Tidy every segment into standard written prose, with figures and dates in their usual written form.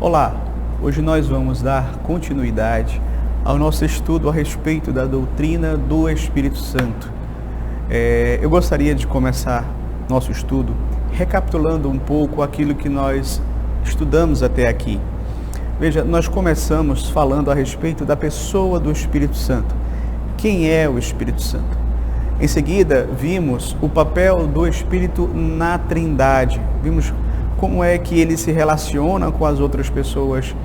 Olá, hoje nós vamos dar continuidade ao nosso estudo a respeito da doutrina do Espírito Santo. Eu gostaria de começar nosso estudo recapitulando um pouco aquilo que nós estudamos até aqui. Veja, nós começamos falando a respeito da pessoa do Espírito Santo. Quem é o Espírito Santo? Em seguida, vimos o papel do Espírito na Trindade. Vimos como é que ele se relaciona com as outras pessoas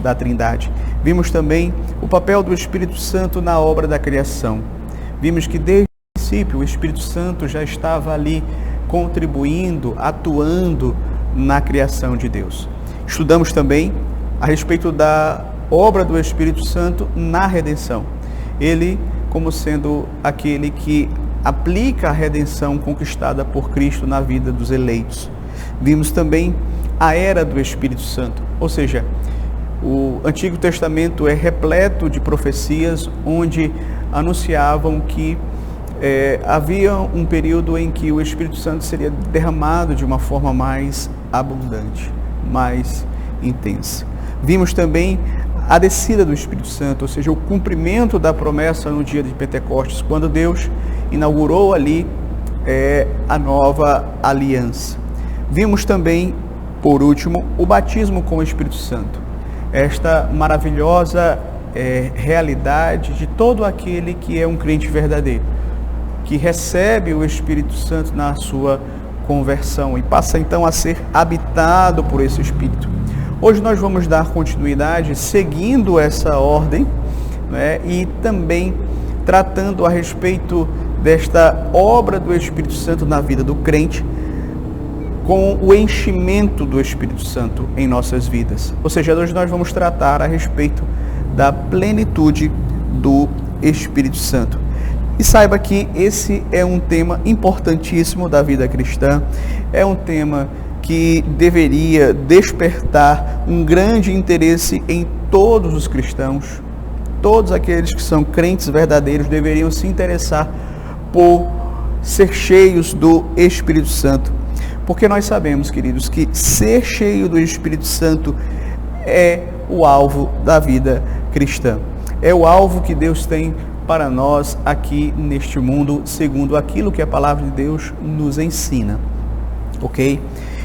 da Trindade. Vimos também o papel do Espírito Santo na obra da criação. Vimos que desde o princípio o Espírito Santo já estava ali contribuindo, atuando na criação de Deus. Estudamos também a respeito da obra do Espírito Santo na redenção. Ele como sendo aquele que aplica a redenção conquistada por Cristo na vida dos eleitos. Vimos também a era do Espírito Santo, ou seja, o Antigo Testamento é repleto de profecias onde anunciavam que havia um período em que o Espírito Santo seria derramado de uma forma mais abundante, mais intensa. Vimos também a descida do Espírito Santo, ou seja, o cumprimento da promessa no dia de Pentecostes, quando Deus inaugurou ali a nova aliança. Vimos também, por último, o batismo com o Espírito Santo. Esta maravilhosa realidade de todo aquele que é um crente verdadeiro, que recebe o Espírito Santo na sua conversão e passa então a ser habitado por esse Espírito. Hoje nós vamos dar continuidade seguindo essa ordem, né, e também tratando a respeito desta obra do Espírito Santo na vida do crente, com o enchimento do Espírito Santo em nossas vidas. Ou seja, hoje nós vamos tratar a respeito da plenitude do Espírito Santo. E saiba que esse é um tema importantíssimo da vida cristã, é um tema que deveria despertar um grande interesse em todos os cristãos. Todos aqueles que são crentes verdadeiros deveriam se interessar por ser cheios do Espírito Santo. Porque nós sabemos, queridos, que ser cheio do Espírito Santo é o alvo da vida cristã. É o alvo que Deus tem para nós aqui neste mundo, segundo aquilo que a palavra de Deus nos ensina. Ok?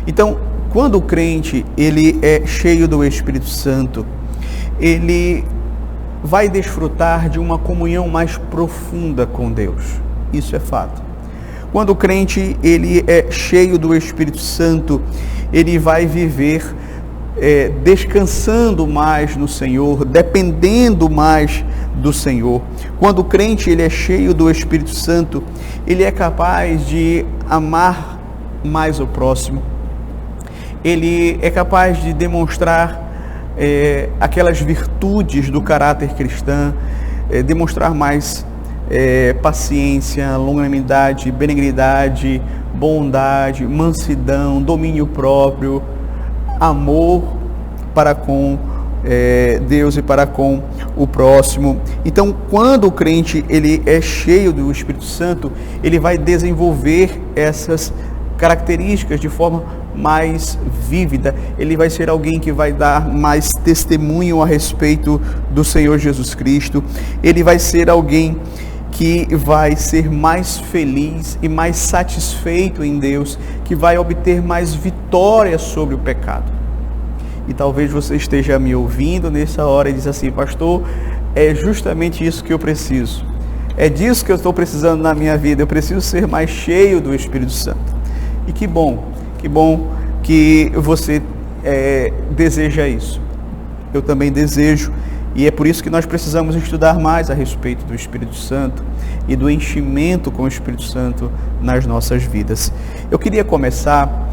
Então, quando o crente ele é cheio do Espírito Santo, ele vai desfrutar de uma comunhão mais profunda com Deus. Isso é fato. Quando o crente ele é cheio do Espírito Santo, ele vai viver descansando mais no Senhor, dependendo mais do Senhor. Quando o crente ele é cheio do Espírito Santo, ele é capaz de amar mais o próximo. Ele é capaz de demonstrar aquelas virtudes do caráter cristão, demonstrar mais paciência, longanimidade, benignidade, bondade, mansidão, domínio próprio, amor para com Deus e para com o próximo. Então, quando o crente ele é cheio do Espírito Santo, ele vai desenvolver essas características de forma mais vívida. Ele vai ser alguém que vai dar mais testemunho a respeito do Senhor Jesus Cristo. Ele vai ser alguém que vai ser mais feliz e mais satisfeito em Deus, que vai obter mais vitória sobre o pecado. E talvez você esteja me ouvindo nessa hora e diz assim: pastor, é justamente isso que eu preciso. É disso que eu estou precisando na minha vida. Eu preciso ser mais cheio do Espírito Santo. E que bom que você deseja isso. Eu também desejo. E é por isso que nós precisamos estudar mais a respeito do Espírito Santo e do enchimento com o Espírito Santo nas nossas vidas. Eu queria começar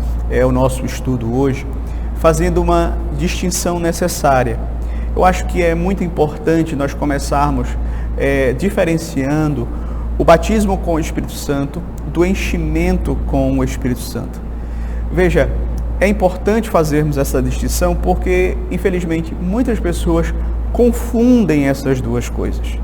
o nosso estudo hoje fazendo uma distinção necessária. Eu acho que é muito importante nós começarmos diferenciando o batismo com o Espírito Santo do enchimento com o Espírito Santo. Veja, é importante fazermos essa distinção porque, infelizmente, muitas pessoas confundem essas duas coisas.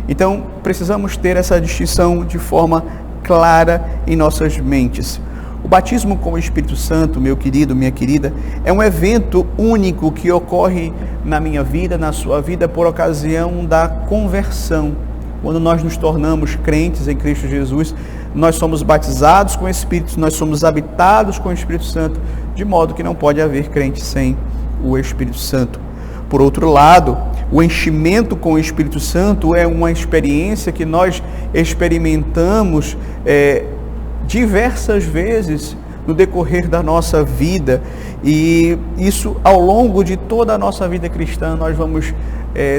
Então, precisamos ter essa distinção de forma clara em nossas mentes. O batismo com o Espírito Santo, meu querido, minha querida, é um evento único que ocorre na minha vida, na sua vida, por ocasião da conversão. Quando nós nos tornamos crentes em Cristo Jesus, nós somos batizados com o Espírito, nós somos habitados com o Espírito Santo, de modo que não pode haver crente sem o Espírito Santo. Por outro lado, o enchimento com o Espírito Santo é uma experiência que nós experimentamos diversas vezes no decorrer da nossa vida, e isso ao longo de toda a nossa vida cristã nós vamos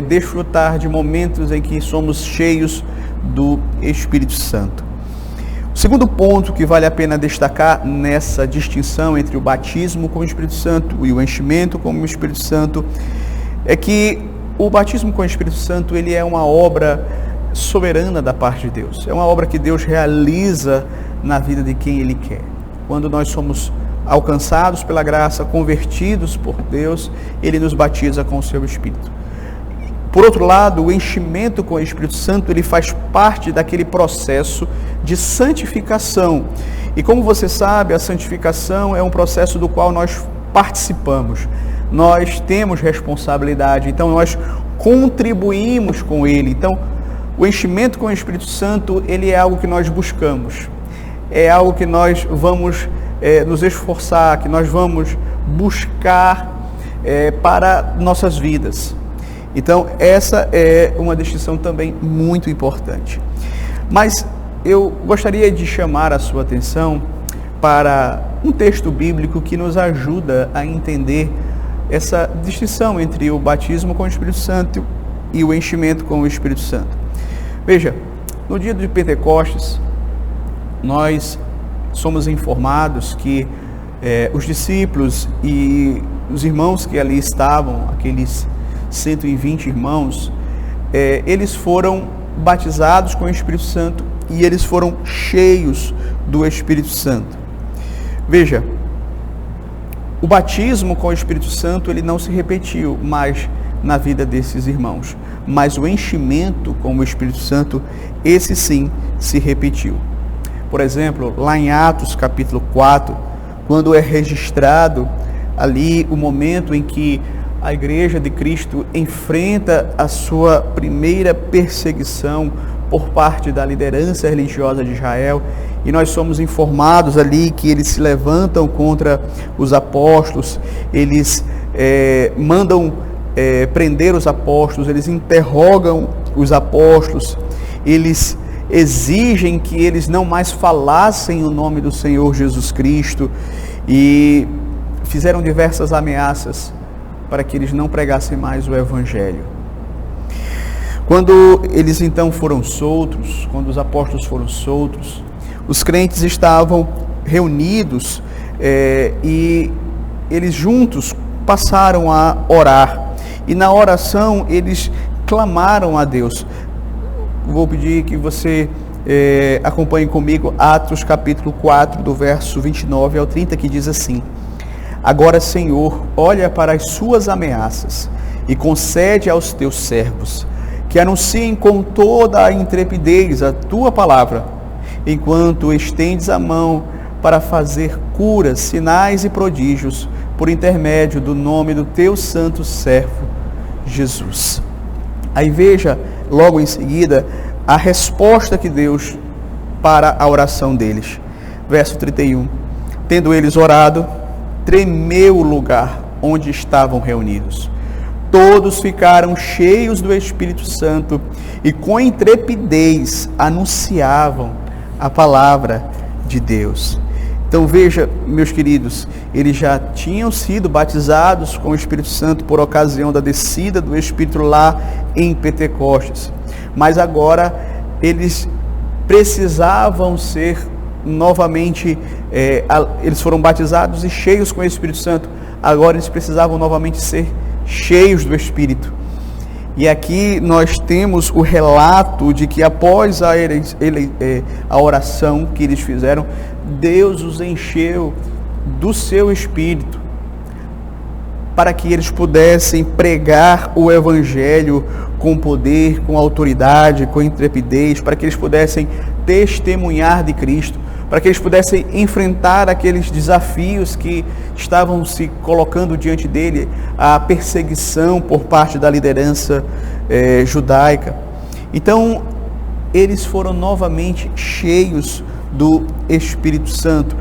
desfrutar de momentos em que somos cheios do Espírito Santo. O segundo ponto que vale a pena destacar nessa distinção entre o batismo com o Espírito Santo e o enchimento com o Espírito Santo é que o batismo com o Espírito Santo ele é uma obra soberana da parte de Deus. É uma obra que Deus realiza na vida de quem Ele quer. Quando nós somos alcançados pela graça, convertidos por Deus, Ele nos batiza com o seu Espírito. Por outro lado, o enchimento com o Espírito Santo, ele faz parte daquele processo de santificação. E como você sabe, a santificação é um processo do qual nós participamos. Nós temos responsabilidade, então nós contribuímos com ele. Então, o enchimento com o Espírito Santo, ele é algo que nós buscamos. É algo que nós vamos nos esforçar, que nós vamos buscar para nossas vidas. Então, essa é uma distinção também muito importante. Mas eu gostaria de chamar a sua atenção para um texto bíblico que nos ajuda a entender essa distinção entre o batismo com o Espírito Santo e o enchimento com o Espírito Santo. Veja, no dia de Pentecostes, nós somos informados que os discípulos e os irmãos que ali estavam, aqueles 120 irmãos, eles foram batizados com o Espírito Santo e eles foram cheios do Espírito Santo. Veja, o batismo com o Espírito Santo ele não se repetiu mais na vida desses irmãos, mas o enchimento com o Espírito Santo, esse sim se repetiu. Por exemplo, lá em Atos capítulo 4, quando é registrado ali o momento em que a Igreja de Cristo enfrenta a sua primeira perseguição por parte da liderança religiosa de Israel, e nós somos informados ali que eles se levantam contra os apóstolos, eles mandam prender os apóstolos, eles interrogam os apóstolos, eles exigem que eles não mais falassem o nome do Senhor Jesus Cristo e fizeram diversas ameaças para que eles não pregassem mais o Evangelho. Quando eles então foram soltos, quando os apóstolos foram soltos, os crentes estavam reunidos e eles juntos passaram a orar. E na oração eles clamaram a Deus. Vou pedir que você acompanhe comigo Atos capítulo 4, do verso 29 ao 30, que diz assim: Agora, Senhor, olha para as suas ameaças e concede aos teus servos que anunciem com toda a intrepidez a tua palavra, enquanto estendes a mão para fazer curas, sinais e prodígios por intermédio do nome do teu santo servo Jesus. Aí veja, logo em seguida, a resposta que Deus para a oração deles. Verso 31. Tendo eles orado, tremeu o lugar onde estavam reunidos. Todos ficaram cheios do Espírito Santo e com intrepidez anunciavam a palavra de Deus. Então veja, meus queridos, eles já tinham sido batizados com o Espírito Santo por ocasião da descida do Espírito lá em Pentecostes. Mas agora eles precisavam ser novamente, eles foram batizados e cheios com o Espírito Santo. Agora eles precisavam novamente ser cheios do Espírito. E aqui nós temos o relato de que após a oração que eles fizeram, Deus os encheu do seu Espírito para que eles pudessem pregar o Evangelho com poder, com autoridade, com intrepidez, para que eles pudessem testemunhar de Cristo, para que eles pudessem enfrentar aqueles desafios que estavam se colocando diante dele, a perseguição por parte da liderança judaica. Então, eles foram novamente cheios do Espírito Santo.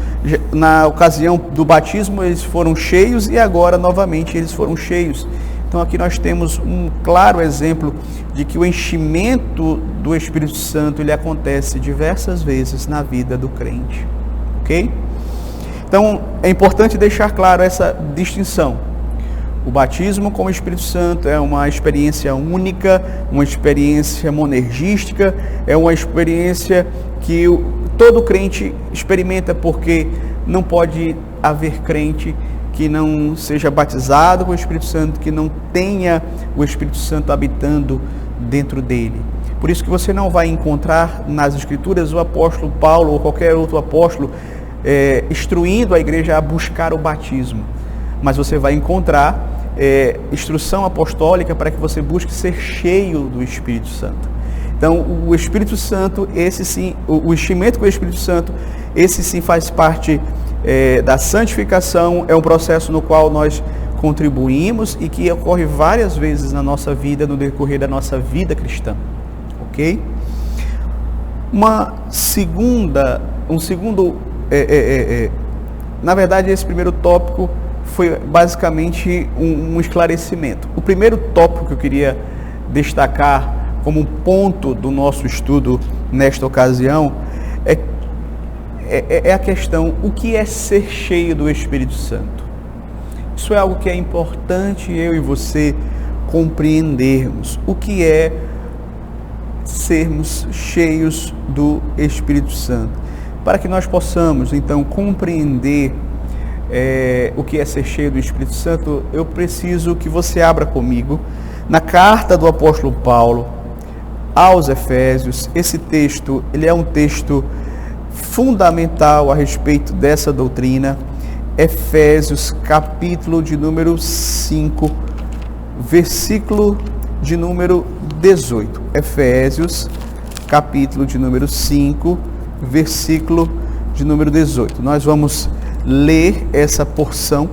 Na ocasião do batismo eles foram cheios e agora novamente eles foram cheios. Então aqui nós temos um claro exemplo de que o enchimento do Espírito Santo ele acontece diversas vezes na vida do crente, ok? Então é importante deixar claro essa distinção. O batismo com o Espírito Santo é uma experiência única, uma experiência monergística, é uma experiência que todo crente experimenta, porque não pode haver crente que não seja batizado com o Espírito Santo, que não tenha o Espírito Santo habitando dentro dele. Por isso que você não vai encontrar nas Escrituras o apóstolo Paulo ou qualquer outro apóstolo instruindo a igreja a buscar o batismo. Mas você vai encontrar instrução apostólica para que você busque ser cheio do Espírito Santo. Então, o Espírito Santo, esse sim, o enchimento com o Espírito Santo, esse sim faz parte da santificação, é um processo no qual nós contribuímos e que ocorre várias vezes na nossa vida, no decorrer da nossa vida cristã, ok? Na verdade, esse primeiro tópico foi basicamente um esclarecimento. O primeiro tópico que eu queria destacar como ponto do nosso estudo nesta ocasião é a questão: o que é ser cheio do Espírito Santo? Isso é algo que é importante eu e você compreendermos. O que é sermos cheios do Espírito Santo? Para que nós possamos, então, compreender o que é ser cheio do Espírito Santo, eu preciso que você abra comigo na carta do apóstolo Paulo aos Efésios. Esse texto, ele é um texto fundamental a respeito dessa doutrina. Efésios, capítulo de número 5, versículo de número 18. Efésios, capítulo de número 5, versículo de número 18. Nós vamos ler essa porção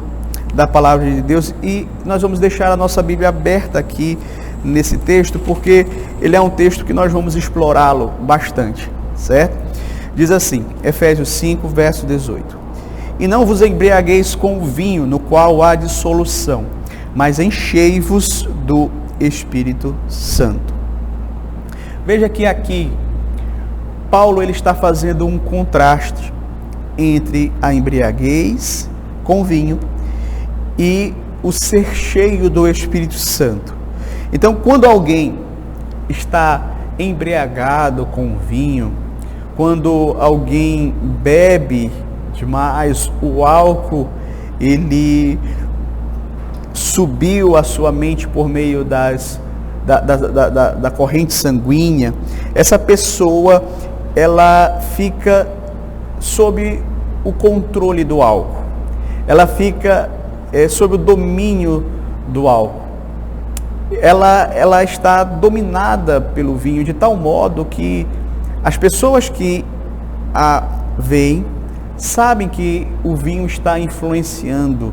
da palavra de Deus e nós vamos deixar a nossa Bíblia aberta aqui nesse texto, porque ele é um texto que nós vamos explorá-lo bastante, certo? Diz assim, Efésios 5, verso 18: E não vos embriagueis com o vinho, no qual há dissolução, mas enchei-vos do Espírito Santo. Veja que aqui Paulo ele está fazendo um contraste entre a embriaguez com vinho e o ser cheio do Espírito Santo. Então, quando alguém está embriagado com vinho, quando alguém bebe demais, o álcool, ele subiu a sua mente por meio da corrente sanguínea, essa pessoa, ela fica sob o controle do álcool, ela fica sob o domínio do álcool, ela está dominada pelo vinho, de tal modo que as pessoas que a veem sabem que o vinho está influenciando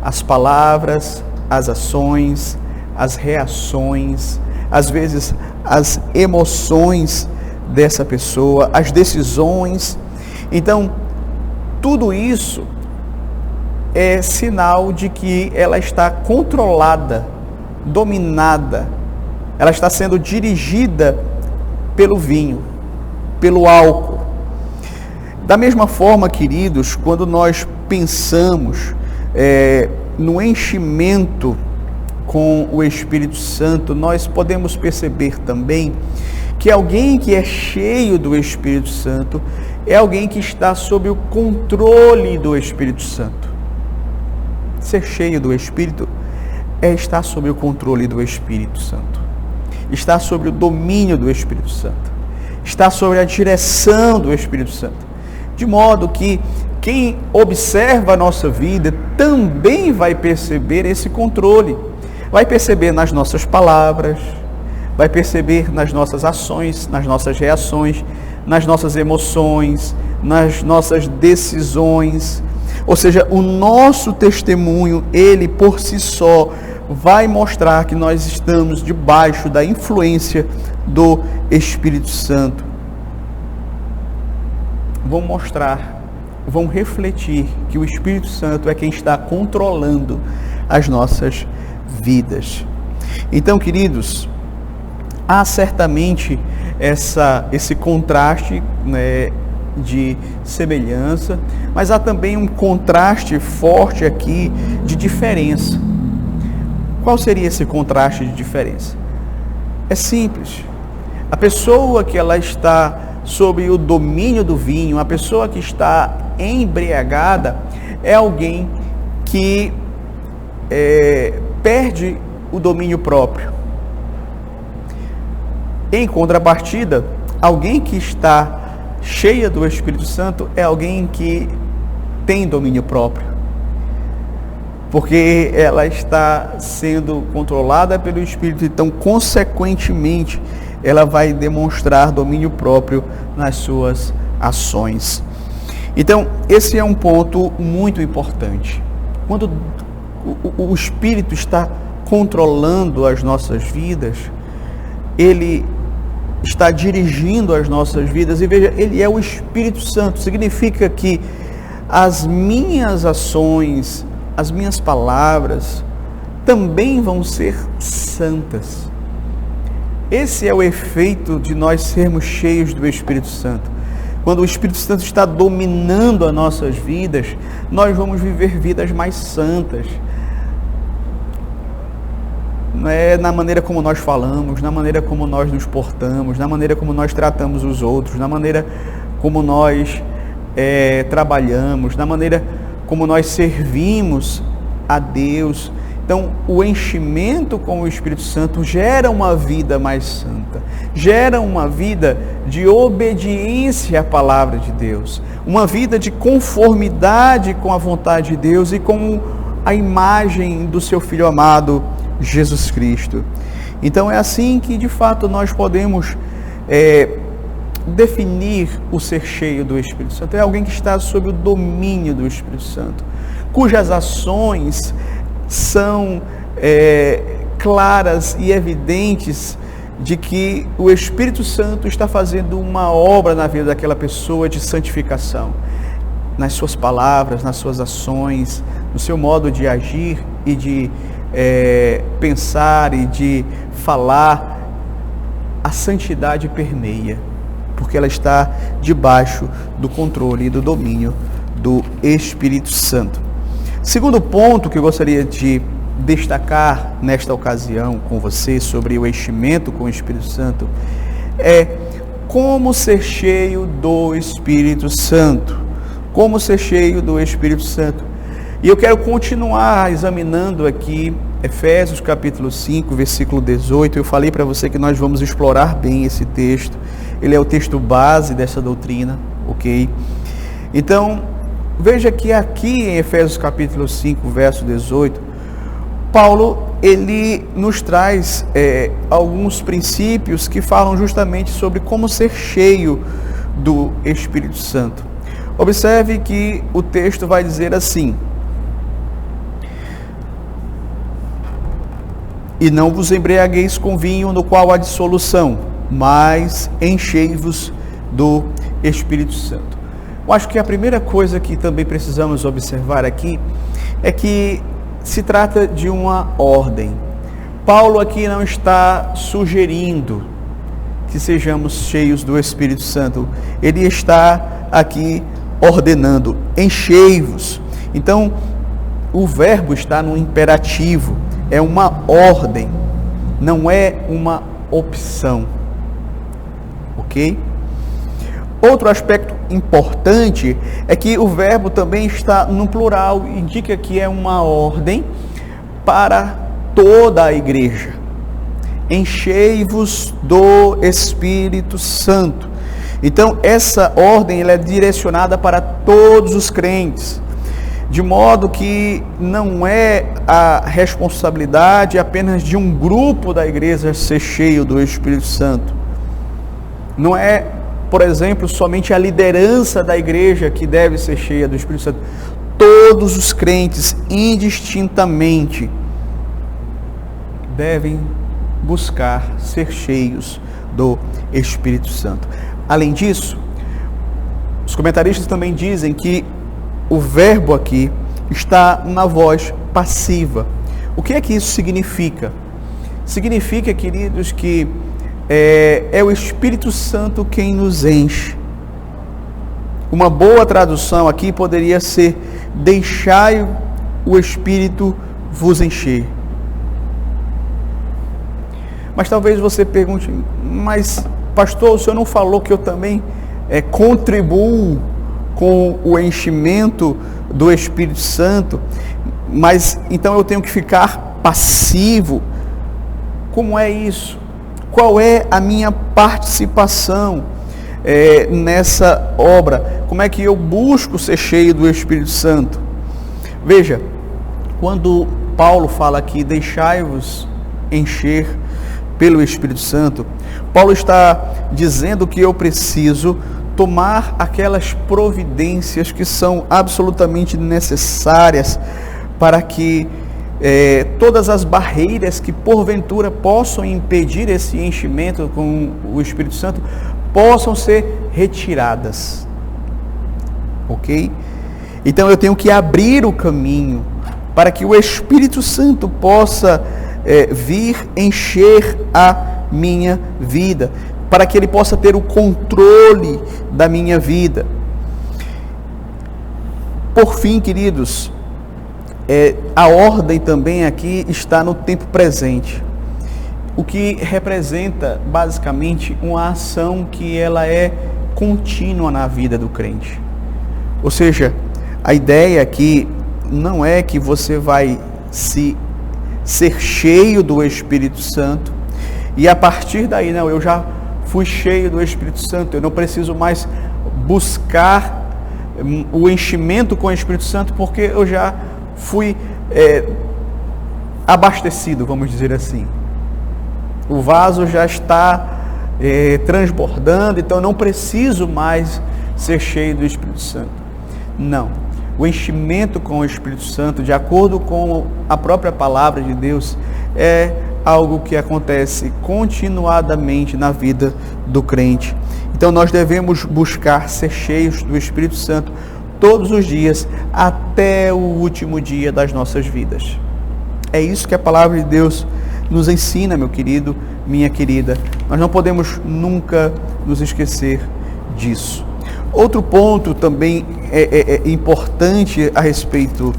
as palavras, as ações, as reações, às vezes as emoções dessa pessoa, as decisões. Então, tudo isso é sinal de que ela está controlada, dominada, ela está sendo dirigida pelo vinho, pelo álcool. Da mesma forma, queridos, quando nós pensamos no enchimento com o Espírito Santo, nós podemos perceber também que alguém que é cheio do Espírito Santo é alguém que está sob o controle do Espírito Santo. Ser cheio do Espírito é estar sob o controle do Espírito Santo, estar sob o domínio do Espírito Santo, estar sob a direção do Espírito Santo, de modo que quem observa a nossa vida também vai perceber esse controle, vai perceber nas nossas palavras, vai perceber nas nossas ações, nas nossas reações, nas nossas emoções, nas nossas decisões. Ou seja, o nosso testemunho, ele por si só, vai mostrar que nós estamos debaixo da influência do Espírito Santo. Vão mostrar, vão refletir que o Espírito Santo é quem está controlando as nossas vidas. Então, queridos, há certamente esse contraste, né, de semelhança, mas há também um contraste forte aqui de diferença. Qual seria esse contraste de diferença? É simples. A pessoa que ela está sob o domínio do vinho, a pessoa que está embriagada, é alguém que perde o domínio próprio. Em contrapartida, alguém que está cheia do Espírito Santo é alguém que tem domínio próprio, porque ela está sendo controlada pelo Espírito, então, consequentemente, ela vai demonstrar domínio próprio nas suas ações. Então, esse é um ponto muito importante. Quando o Espírito está controlando as nossas vidas, ele está dirigindo as nossas vidas, e veja, ele é o Espírito Santo, significa que as minhas ações, as minhas palavras também vão ser santas. Esse é o efeito de nós sermos cheios do Espírito Santo. Quando o Espírito Santo está dominando as nossas vidas, nós vamos viver vidas mais santas. Não é na maneira como nós falamos, na maneira como nós nos portamos, na maneira como nós tratamos os outros, na maneira como nós trabalhamos, na maneira como nós servimos a Deus. Então, o enchimento com o Espírito Santo gera uma vida mais santa, gera uma vida de obediência à palavra de Deus, uma vida de conformidade com a vontade de Deus e com a imagem do seu Filho amado, Jesus Cristo. Então, é assim que, de fato, nós podemos definir o ser cheio do Espírito Santo. É alguém que está sob o domínio do Espírito Santo, cujas ações são claras e evidentes de que o Espírito Santo está fazendo uma obra na vida daquela pessoa de santificação, nas suas palavras, nas suas ações, no seu modo de agir e de pensar e de falar. A santidade permeia, porque ela está debaixo do controle e do domínio do Espírito Santo. Segundo ponto que eu gostaria de destacar nesta ocasião com você sobre o enchimento com o Espírito Santo é como ser cheio do Espírito Santo. Como ser cheio do Espírito Santo. E eu quero continuar examinando aqui Efésios capítulo 5, versículo 18. Eu falei para você que nós vamos explorar bem esse texto. Ele é o texto base dessa doutrina, ok? Então, veja que aqui em Efésios capítulo 5, verso 18, Paulo, ele nos traz alguns princípios que falam justamente sobre como ser cheio do Espírito Santo. Observe que o texto vai dizer assim: e não vos embriagueis com vinho no qual há dissolução, mas enchei-vos do Espírito Santo. Eu acho que a primeira coisa que também precisamos observar aqui é que se trata de uma ordem. Paulo aqui não está sugerindo que sejamos cheios do Espírito Santo. Ele está aqui ordenando: enchei-vos. Então, o verbo está no imperativo. É uma ordem, não é uma opção. Ok? Outro aspecto importante é que o verbo também está no plural, indica que é uma ordem para toda a igreja. Enchei-vos do Espírito Santo. Então, essa ordem ela é direcionada para todos os crentes, de modo que não é a responsabilidade apenas de um grupo da igreja ser cheio do Espírito Santo. Não é por exemplo, somente a liderança da igreja que deve ser cheia do Espírito Santo. Todos os crentes, indistintamente, devem buscar ser cheios do Espírito Santo. Além disso, os comentaristas também dizem que o verbo aqui está na voz passiva. O que é que isso significa? Significa, queridos, que é o Espírito Santo quem nos enche. Uma boa tradução aqui poderia ser: deixai o Espírito vos encher. Mas talvez você pergunte: mas pastor, o senhor não falou que eu também contribuo com o enchimento do Espírito Santo? Mas então eu tenho que ficar passivo? Como é isso? Qual é a minha participação nessa obra? Como é que eu busco ser cheio do Espírito Santo? Veja, quando Paulo fala aqui: deixai-vos encher pelo Espírito Santo, Paulo está dizendo que eu preciso tomar aquelas providências que são absolutamente necessárias para que todas as barreiras que porventura possam impedir esse enchimento com o Espírito Santo possam ser retiradas. Ok? Então eu tenho que abrir o caminho para que o Espírito Santo possa vir encher a minha vida, para que ele possa ter o controle da minha vida. Por fim, queridos, a ordem também aqui está no tempo presente, o que representa basicamente uma ação que ela é contínua na vida do crente. Ou seja, a ideia aqui não é que você vai ser cheio do Espírito Santo e a partir daí, não, eu já fui cheio do Espírito Santo, eu não preciso mais buscar o enchimento com o Espírito Santo porque eu já fui abastecido, vamos dizer assim. O vaso já está transbordando, então eu não preciso mais ser cheio do Espírito Santo. Não. O enchimento com o Espírito Santo, de acordo com a própria palavra de Deus, é algo que acontece continuadamente na vida do crente. Então nós devemos buscar ser cheios do Espírito Santo todos os dias, até o último dia das nossas vidas. É isso que a palavra de Deus nos ensina, meu querido, minha querida. Nós não podemos nunca nos esquecer disso. Outro ponto também importante a respeito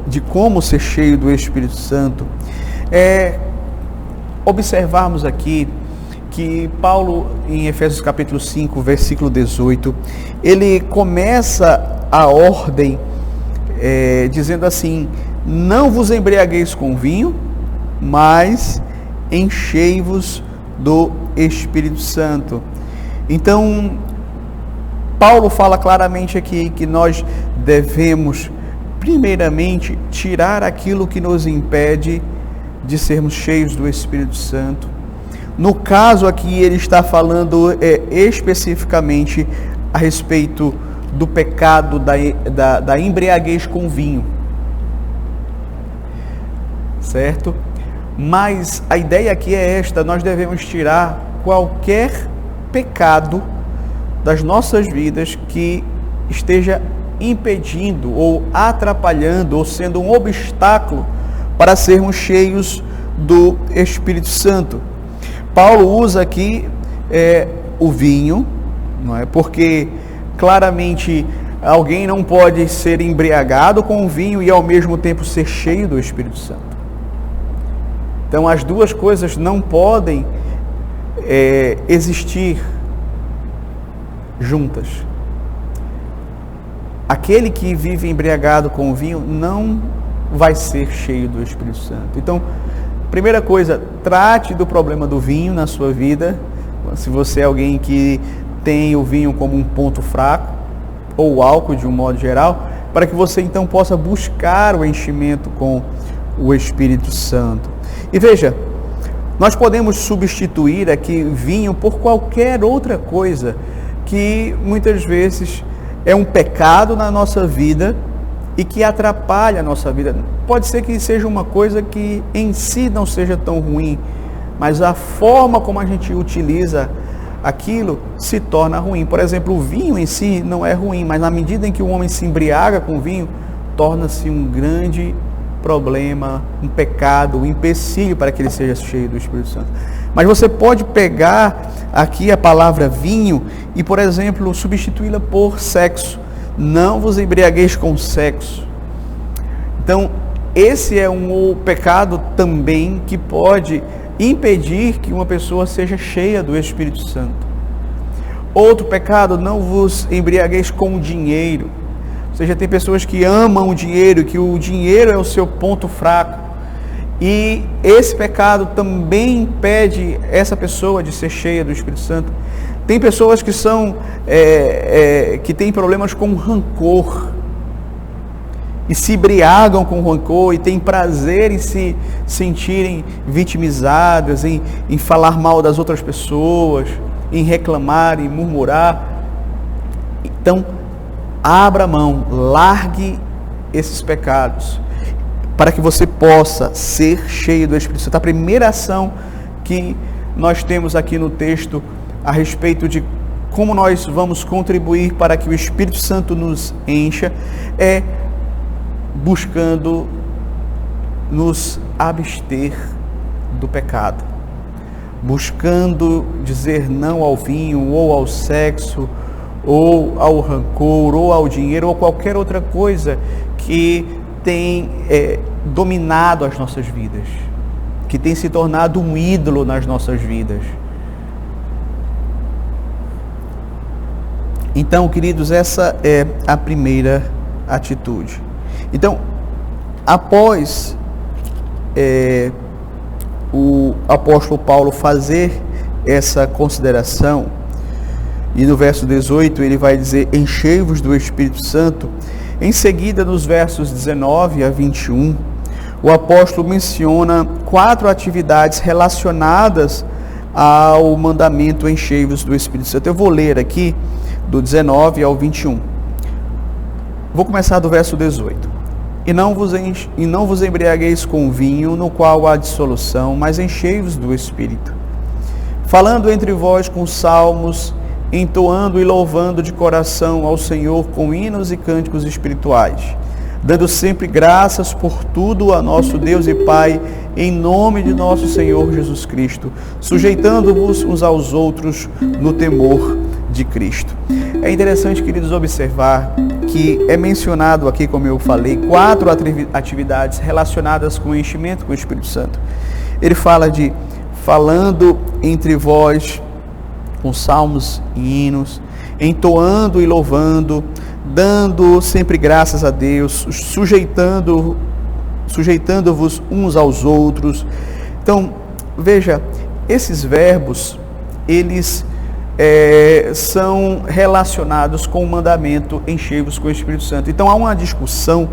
de como ser cheio do Espírito Santo é observarmos aqui que Paulo, em Efésios capítulo 5, versículo 18, ele começa a ordem dizendo assim: não vos embriagueis com vinho, mas enchei-vos do Espírito Santo. Então, Paulo fala claramente aqui que nós devemos, primeiramente, tirar aquilo que nos impede de sermos cheios do Espírito Santo. No caso aqui, ele está falando especificamente a respeito do pecado da embriaguez com vinho. Certo? Mas a ideia aqui é esta: nós devemos tirar qualquer pecado das nossas vidas que esteja impedindo ou atrapalhando ou sendo um obstáculo para sermos cheios do Espírito Santo. Paulo usa aqui o vinho, não é? Porque claramente alguém não pode ser embriagado com o vinho e ao mesmo tempo ser cheio do Espírito Santo. Então as duas coisas não podem existir juntas. Aquele que vive embriagado com o vinho não vai ser cheio do Espírito Santo. Então, primeira coisa, trate do problema do vinho na sua vida. Se você é alguém que tem o vinho como um ponto fraco, ou o álcool de um modo geral, para que você então possa buscar o enchimento com o Espírito Santo. E veja, Nós podemos substituir aqui vinho por qualquer outra coisa que muitas vezes é um pecado na nossa vida e que atrapalha a nossa vida. Pode ser que seja uma coisa que em si não seja tão ruim, mas a forma como a gente utiliza aquilo se torna ruim. Por exemplo, o vinho em si não é ruim, mas na medida em que o homem se embriaga com vinho, torna-se um grande problema, um pecado, um empecilho para que ele seja cheio do Espírito Santo. Mas você pode pegar aqui a palavra vinho e, por exemplo, substituí-la por sexo. Não vos embriagueis com sexo. Então, esse é um pecado também que pode impedir que uma pessoa seja cheia do Espírito Santo. Outro pecado, não vos embriagueis com dinheiro. Ou seja, tem pessoas que amam o dinheiro, que o dinheiro é o seu ponto fraco. E esse pecado também impede essa pessoa de ser cheia do Espírito Santo. Tem pessoas que são que têm problemas com rancor e se embriagam com rancor e têm prazer em se sentirem vitimizadas, em falar mal das outras pessoas, em reclamar, em murmurar. Então, abra mão, largue esses pecados, para que você possa ser cheio do Espírito Santo. A primeira ação que nós temos aqui no texto a respeito de como nós vamos contribuir para que o Espírito Santo nos encha é buscando nos abster do pecado, buscando dizer não ao vinho, ou ao sexo, ou ao rancor, ou ao dinheiro, ou qualquer outra coisa que tem dominado as nossas vidas, que tem se tornado um ídolo nas nossas vidas. Então, queridos, essa é a primeira atitude. Então, após o apóstolo Paulo fazer essa consideração, e no verso 18 ele vai dizer, enchei-vos do Espírito Santo. Em seguida, nos versos 19 a 21, o apóstolo menciona 4 atividades relacionadas ao mandamento enchei-vos do Espírito Santo. Eu vou ler aqui do 19 ao 21. Vou começar do verso 18. E não vos embriagueis com vinho, no qual há dissolução, mas enchei-vos do Espírito, falando entre vós com salmos, entoando e louvando de coração ao Senhor com hinos e cânticos espirituais, dando sempre graças por tudo a nosso Deus e Pai, em nome de nosso Senhor Jesus Cristo, sujeitando-vos uns aos outros no temor de Cristo. É interessante, queridos, observar que é mencionado aqui, como eu falei, 4 atividades relacionadas com o enchimento com o Espírito Santo. Ele fala de falando entre vós com salmos e hinos, entoando e louvando, dando sempre graças a Deus, sujeitando-vos uns aos outros. Então, veja, esses verbos, eles são relacionados com o mandamento enchei-vos com o Espírito Santo. Então, há uma discussão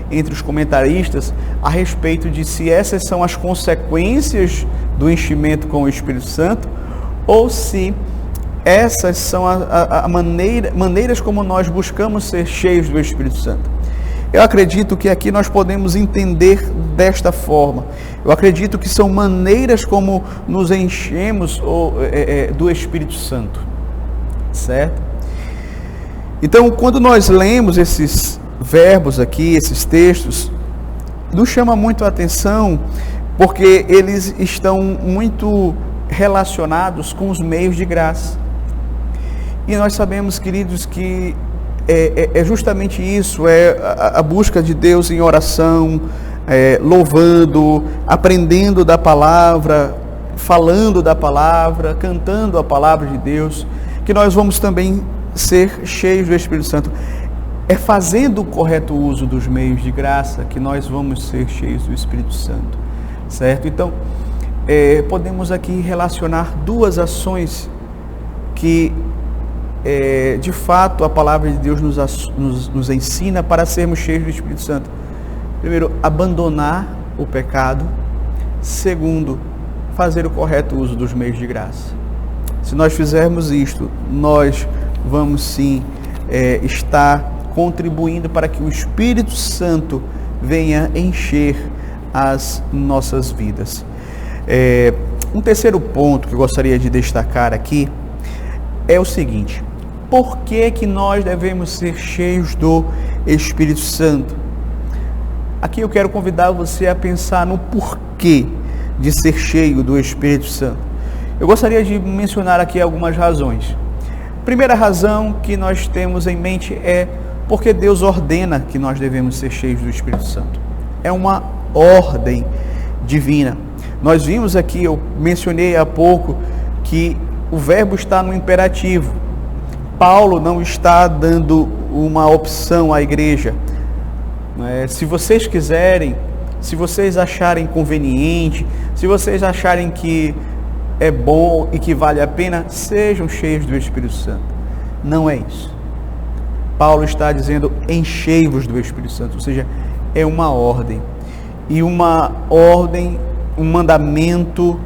entre os comentaristas a respeito de se essas são as consequências do enchimento com o Espírito Santo ou se essas são maneiras como nós buscamos ser cheios do Espírito Santo. Eu acredito que aqui nós podemos entender desta forma. Eu acredito que são maneiras como nos enchemos do Espírito Santo, certo? Então, quando nós lemos esses verbos aqui, esses textos, nos chama muito a atenção, porque eles estão muito relacionados com os meios de graça. E nós sabemos, queridos, que é justamente isso, a busca de Deus em oração, louvando, aprendendo da palavra, falando da palavra, cantando a palavra de Deus, que nós vamos também ser cheios do Espírito Santo. É fazendo o correto uso dos meios de graça que nós vamos ser cheios do Espírito Santo, certo? Então, podemos aqui relacionar 2 ações que de fato a palavra de Deus nos ensina para sermos cheios do Espírito Santo. Primeiro, abandonar o pecado. Segundo, fazer o correto uso dos meios de graça. Se nós fizermos isto, nós vamos sim estar contribuindo para que o Espírito Santo venha encher as nossas vidas. Um terceiro ponto que eu gostaria de destacar aqui é o seguinte: por que nós devemos ser cheios do Espírito Santo? Aqui eu quero convidar você a pensar no porquê de ser cheio do Espírito Santo. Eu gostaria de mencionar aqui algumas razões. Primeira razão que nós temos em mente é porque Deus ordena que nós devemos ser cheios do Espírito Santo. É uma ordem divina. Nós vimos aqui, eu mencionei há pouco, que o verbo está no imperativo. Paulo não está dando uma opção à igreja. Se vocês quiserem, se vocês acharem conveniente, se vocês acharem que é bom e que vale a pena, sejam cheios do Espírito Santo. Não é isso. Paulo está dizendo: enchei-vos do Espírito Santo, ou seja, é uma ordem. E uma ordem, um mandamento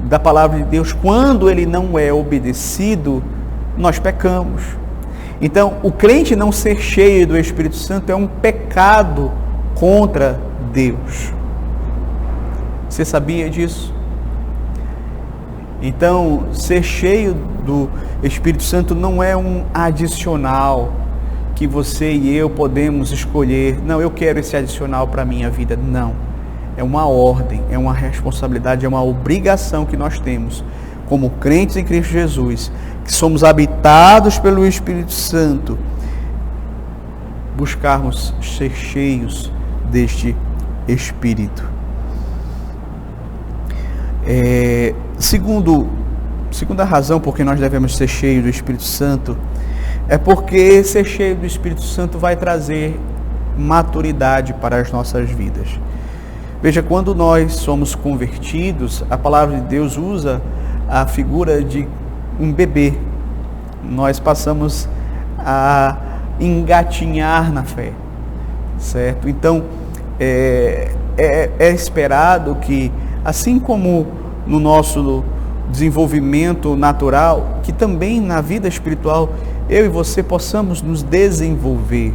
da palavra de Deus, quando ele não é obedecido, nós pecamos. Então, o crente não ser cheio do Espírito Santo é um pecado contra Deus. Você sabia disso? Então, ser cheio do Espírito Santo não é um adicional que você e eu podemos escolher. Não, eu quero esse adicional para a minha vida. Não. É uma ordem, é uma responsabilidade, é uma obrigação que nós temos como crentes em Cristo Jesus, que somos habitados pelo Espírito Santo, buscarmos ser cheios deste Espírito. Segunda razão por que nós devemos ser cheios do Espírito Santo é porque ser cheio do Espírito Santo vai trazer maturidade para as nossas vidas. Veja, quando nós somos convertidos, a palavra de Deus usa a figura de um bebê. Nós passamos a engatinhar na fé, certo? Então, é esperado que, assim como no nosso desenvolvimento natural, que também na vida espiritual, eu e você possamos nos desenvolver,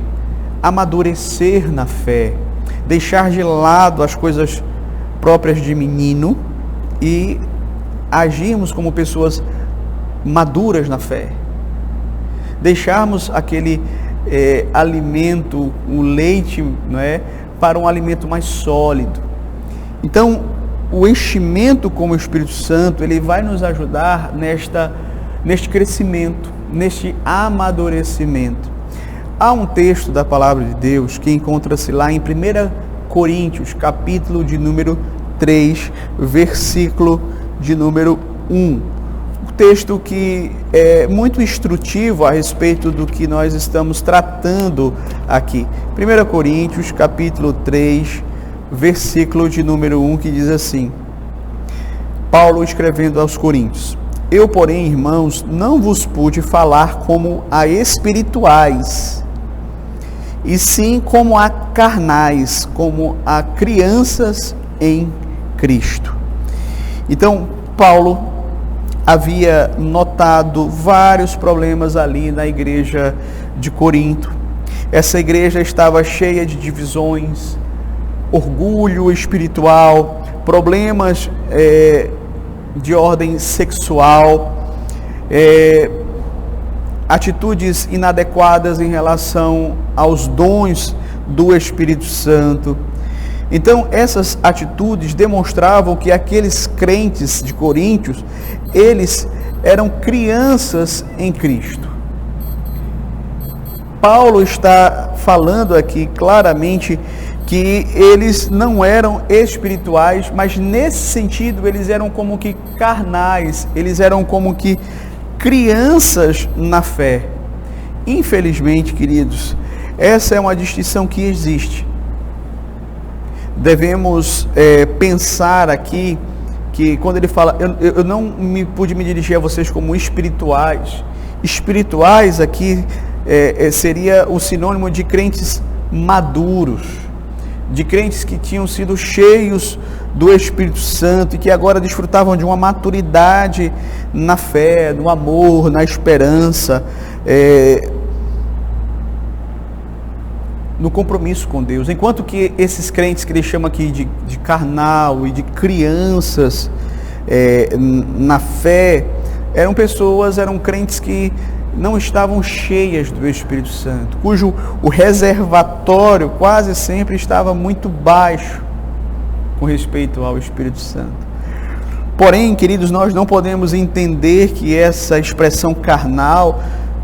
amadurecer na fé, deixar de lado as coisas próprias de menino e agirmos como pessoas maduras na fé. Deixarmos aquele alimento, o leite, não é, para um alimento mais sólido. Então, o enchimento com o Espírito Santo, ele vai nos ajudar neste crescimento, neste amadurecimento. Há um texto da palavra de Deus que encontra-se lá em 1 Coríntios, capítulo de número 3, versículo de número 1. Um texto que é muito instrutivo a respeito do que nós estamos tratando aqui. 1 Coríntios, capítulo 3, versículo de número 1, que diz assim: Paulo escrevendo aos Coríntios: Eu, porém, irmãos, não vos pude falar como a espirituais, e sim como a carnais, como a crianças em Cristo. Então, Paulo havia notado vários problemas ali na igreja de Corinto. Essa igreja estava cheia de divisões, orgulho espiritual, problemas de ordem sexual, atitudes inadequadas em relação aos dons do Espírito Santo. Então, essas atitudes demonstravam que aqueles crentes de Coríntios, eles eram crianças em Cristo. Paulo está falando aqui claramente que eles não eram espirituais, mas nesse sentido eles eram como que carnais, eles eram como que crianças na fé. Infelizmente, queridos, essa é uma distinção que existe. Devemos pensar aqui que quando ele fala, eu não me pude me dirigir a vocês como espirituais. Espirituais aqui seria o sinônimo de crentes maduros, de crentes que tinham sido cheios do Espírito Santo e que agora desfrutavam de uma maturidade na fé, no amor, na esperança, no compromisso com Deus. Enquanto que esses crentes que ele chama aqui de carnal e de crianças na fé, eram crentes que não estavam cheias do Espírito Santo, cujo o reservatório quase sempre estava muito baixo com respeito ao Espírito Santo. Porém, queridos, nós não podemos entender que essa expressão carnal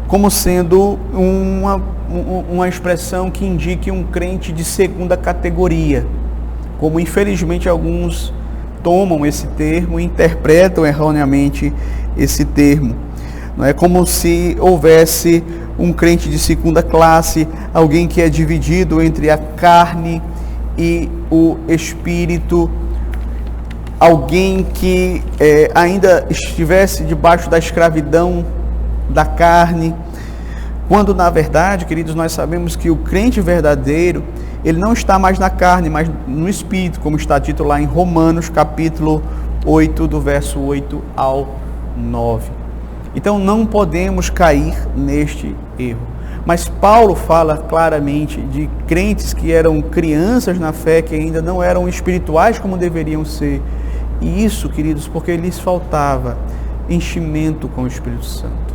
como sendo uma expressão que indique um crente de segunda categoria, como infelizmente alguns tomam esse termo e interpretam erroneamente esse termo. Não é como se houvesse um crente de segunda classe, alguém que é dividido entre a carne e o espírito, alguém que ainda estivesse debaixo da escravidão da carne, quando na verdade, queridos, nós sabemos que o crente verdadeiro, ele não está mais na carne, mas no espírito, como está dito lá em Romanos capítulo 8, do verso 8 ao 9. Então não podemos cair neste erro. Mas Paulo fala claramente de crentes que eram crianças na fé, que ainda não eram espirituais como deveriam ser. E isso, queridos, porque lhes faltava enchimento com o Espírito Santo.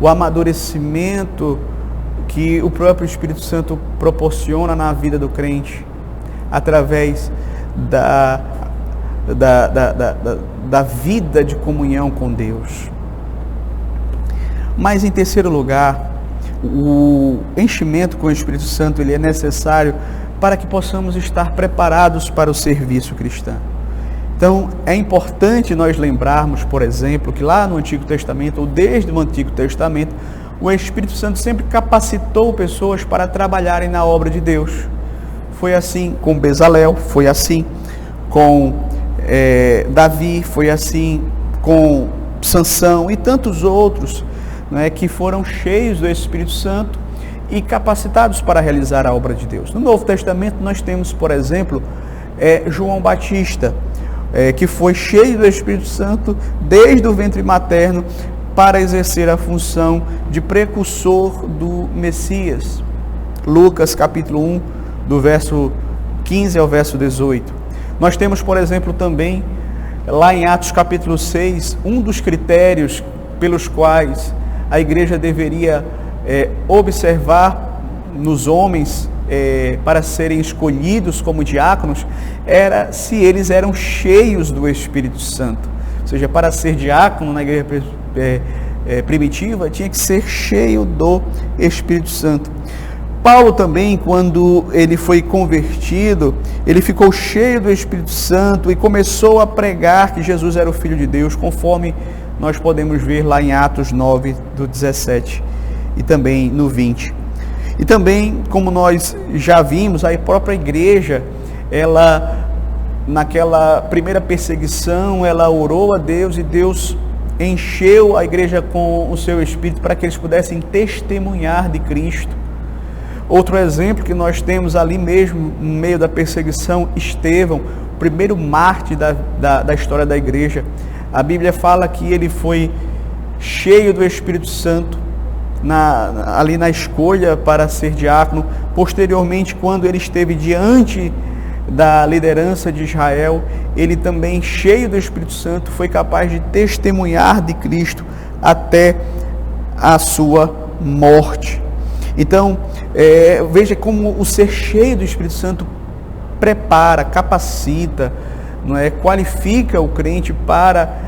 O amadurecimento que o próprio Espírito Santo proporciona na vida do crente, através da vida de comunhão com Deus. Mas em terceiro lugar, o enchimento com o Espírito Santo ele é necessário para que possamos estar preparados para o serviço cristão. Então, é importante nós lembrarmos, por exemplo, que lá no Antigo Testamento, ou desde o Antigo Testamento, o Espírito Santo sempre capacitou pessoas para trabalharem na obra de Deus. Foi assim com Bezalel, foi assim com Davi, foi assim com Sansão e tantos outros, que foram cheios do Espírito Santo e capacitados para realizar a obra de Deus. No Novo Testamento nós temos, por exemplo, João Batista, que foi cheio do Espírito Santo desde o ventre materno para exercer a função de precursor do Messias. Lucas capítulo 1, do verso 15 ao verso 18. Nós temos, por exemplo, também, lá em Atos capítulo 6, um dos critérios pelos quais a igreja deveria observar nos homens para serem escolhidos como diáconos, era se eles eram cheios do Espírito Santo. Ou seja, para ser diácono na igreja primitiva, tinha que ser cheio do Espírito Santo. Paulo também, quando ele foi convertido, ele ficou cheio do Espírito Santo e começou a pregar que Jesus era o Filho de Deus, conforme nós podemos ver lá em Atos 9, do 17 e também no 20. E também, como nós já vimos, a própria igreja, ela, naquela primeira perseguição, ela orou a Deus e Deus encheu a igreja com o seu Espírito para que eles pudessem testemunhar de Cristo. Outro exemplo que nós temos ali mesmo, no meio da perseguição, Estevão, o primeiro mártir da história da igreja. A Bíblia fala que ele foi cheio do Espírito Santo ali na escolha para ser diácono. Posteriormente, quando ele esteve diante da liderança de Israel, ele também, cheio do Espírito Santo, foi capaz de testemunhar de Cristo até a sua morte. Então, veja como o ser cheio do Espírito Santo prepara, capacita, qualifica o crente para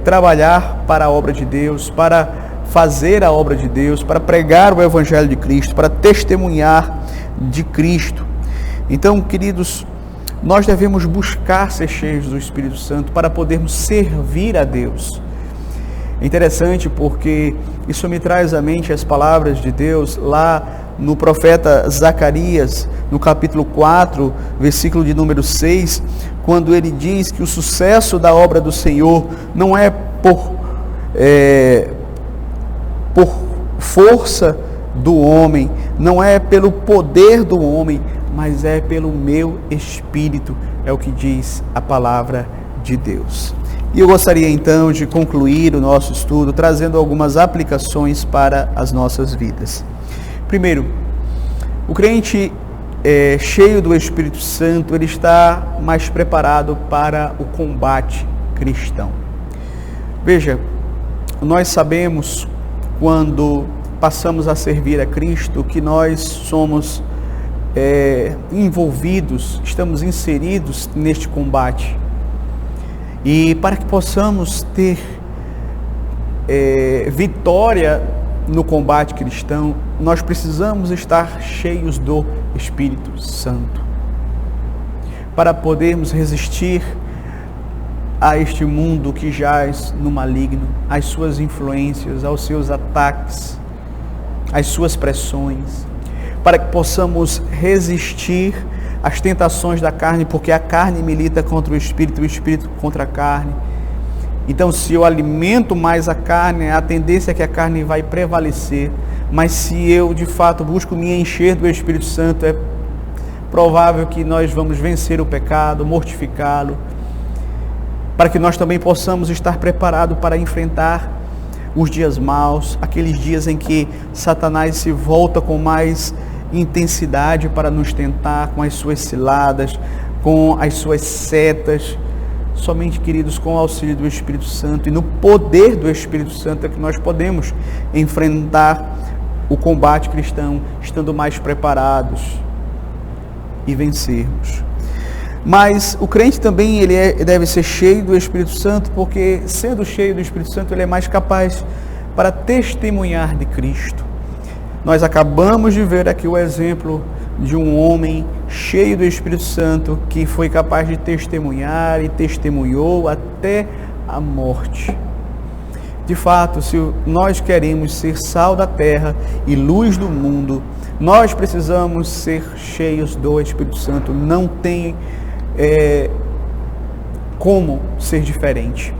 trabalhar para a obra de Deus, para fazer a obra de Deus, para pregar o Evangelho de Cristo, para testemunhar de Cristo. Então, queridos, nós devemos buscar ser cheios do Espírito Santo para podermos servir a Deus. É interessante porque isso me traz à mente as palavras de Deus lá no profeta Zacarias, no capítulo 4, versículo de número 6, quando ele diz que o sucesso da obra do Senhor não é por força do homem, não é pelo poder do homem, mas é pelo meu Espírito, é o que diz a palavra de Deus. E eu gostaria então de concluir o nosso estudo trazendo algumas aplicações para as nossas vidas. Primeiro, o crente cheio do Espírito Santo, ele está mais preparado para o combate cristão. Veja, nós sabemos quando passamos a servir a Cristo que nós somos envolvidos, estamos inseridos neste combate. E para que possamos ter vitória no combate cristão, nós precisamos estar cheios do Espírito Santo, para podermos resistir a este mundo que jaz no maligno, às suas influências, aos seus ataques, às suas pressões, para que possamos resistir às tentações da carne, porque a carne milita contra o Espírito contra a carne. Então, se eu alimento mais a carne, a tendência é que a carne vai prevalecer. Mas se eu, de fato, busco me encher do Espírito Santo, é provável que nós vamos vencer o pecado, mortificá-lo, para que nós também possamos estar preparados para enfrentar os dias maus, aqueles dias em que Satanás se volta com mais intensidade para nos tentar, com as suas ciladas, com as suas setas. Somente, queridos, com o auxílio do Espírito Santo e no poder do Espírito Santo é que nós podemos enfrentar o combate cristão, estando mais preparados e vencermos. Mas o crente também deve ser cheio do Espírito Santo, porque sendo cheio do Espírito Santo, ele é mais capaz para testemunhar de Cristo. Nós acabamos de ver aqui o exemplo de um homem cheio do Espírito Santo que foi capaz de testemunhar e testemunhou até a morte. De fato, se nós queremos ser sal da terra e luz do mundo, nós precisamos ser cheios do Espírito Santo. Não tem como ser diferente.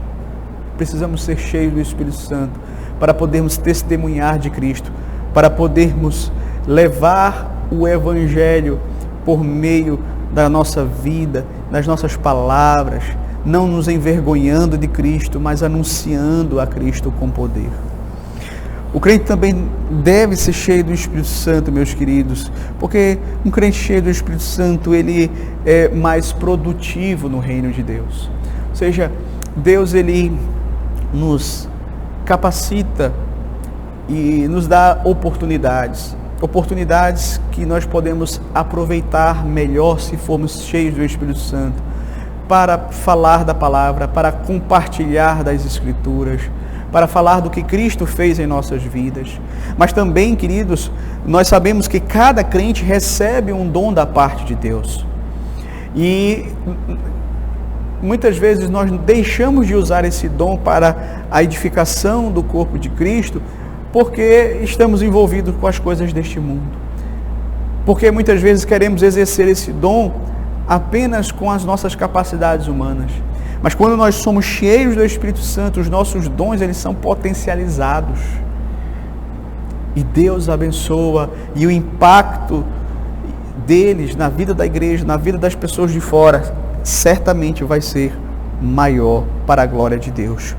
Precisamos ser cheios do Espírito Santo para podermos testemunhar de Cristo, para podermos levar o Evangelho por meio da nossa vida, das nossas palavras, não nos envergonhando de Cristo, mas anunciando a Cristo com poder. O crente também deve ser cheio do Espírito Santo, meus queridos, porque um crente cheio do Espírito Santo, ele é mais produtivo no reino de Deus. Ou seja, Deus, ele nos capacita e nos dá oportunidades que nós podemos aproveitar melhor se formos cheios do Espírito Santo, para falar da palavra, para compartilhar das Escrituras, para falar do que Cristo fez em nossas vidas. Mas também, queridos, nós sabemos que cada crente recebe um dom da parte de Deus. E muitas vezes nós deixamos de usar esse dom para a edificação do corpo de Cristo, porque estamos envolvidos com as coisas deste mundo. Porque muitas vezes queremos exercer esse dom apenas com as nossas capacidades humanas. Mas quando nós somos cheios do Espírito Santo, os nossos dons, eles são potencializados. E Deus abençoa, e o impacto deles na vida da igreja, na vida das pessoas de fora, certamente vai ser maior para a glória de Deus.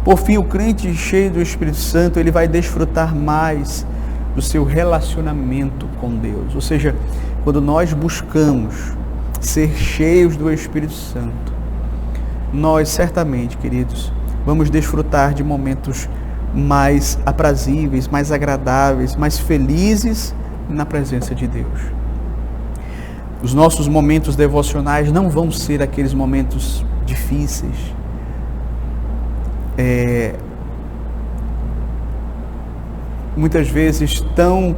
Por fim, o crente cheio do Espírito Santo, ele vai desfrutar mais do seu relacionamento com Deus. Ou seja, quando nós buscamos ser cheios do Espírito Santo, nós certamente, queridos, vamos desfrutar de momentos mais aprazíveis, mais agradáveis, mais felizes na presença de Deus. Os nossos momentos devocionais não vão ser aqueles momentos difíceis, muitas vezes tão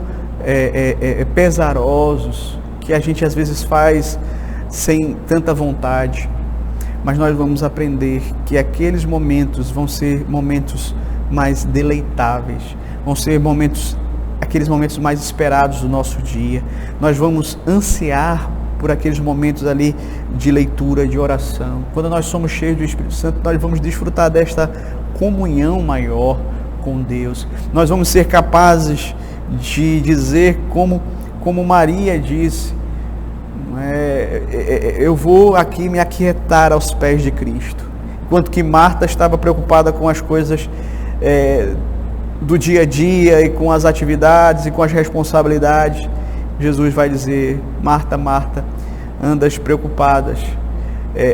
pesarosos, que a gente às vezes faz sem tanta vontade, mas nós vamos aprender que aqueles momentos vão ser momentos mais deleitáveis, vão ser aqueles momentos mais esperados do nosso dia. Nós vamos ansiar por aqueles momentos ali de leitura, de oração. Quando nós somos cheios do Espírito Santo, nós vamos desfrutar desta comunhão maior com Deus. Nós vamos ser capazes de dizer como Maria disse, não Eu vou aqui me aquietar aos pés de Cristo. Enquanto que Marta estava preocupada com as coisas do dia a dia e com as atividades e com as responsabilidades, Jesus vai dizer: Marta, Marta, andas preocupadas,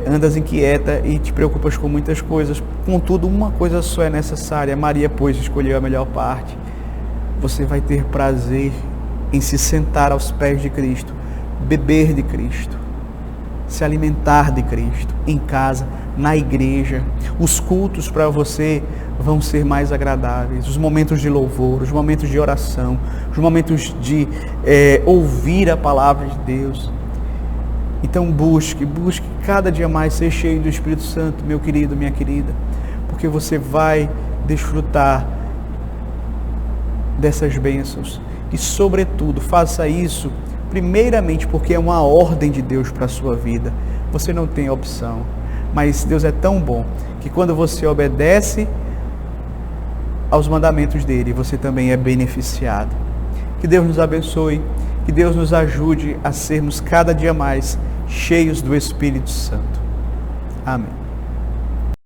andas inquieta e te preocupas com muitas coisas. Contudo, uma coisa só é necessária. Maria, pois, escolheu a melhor parte. Você vai ter prazer em se sentar aos pés de Cristo, beber de Cristo, se alimentar de Cristo, em casa, na igreja. Os cultos para você vão ser mais agradáveis, os momentos de louvor, os momentos de oração, os momentos de ouvir a palavra de Deus. Então busque cada dia mais ser cheio do Espírito Santo, meu querido, minha querida, porque você vai desfrutar dessas bênçãos. E sobretudo, faça isso primeiramente porque é uma ordem de Deus para a sua vida. Você não tem opção, mas Deus é tão bom que quando você obedece aos mandamentos dele, você também é beneficiado. Que Deus nos abençoe, que Deus nos ajude a sermos cada dia mais cheios do Espírito Santo. Amém.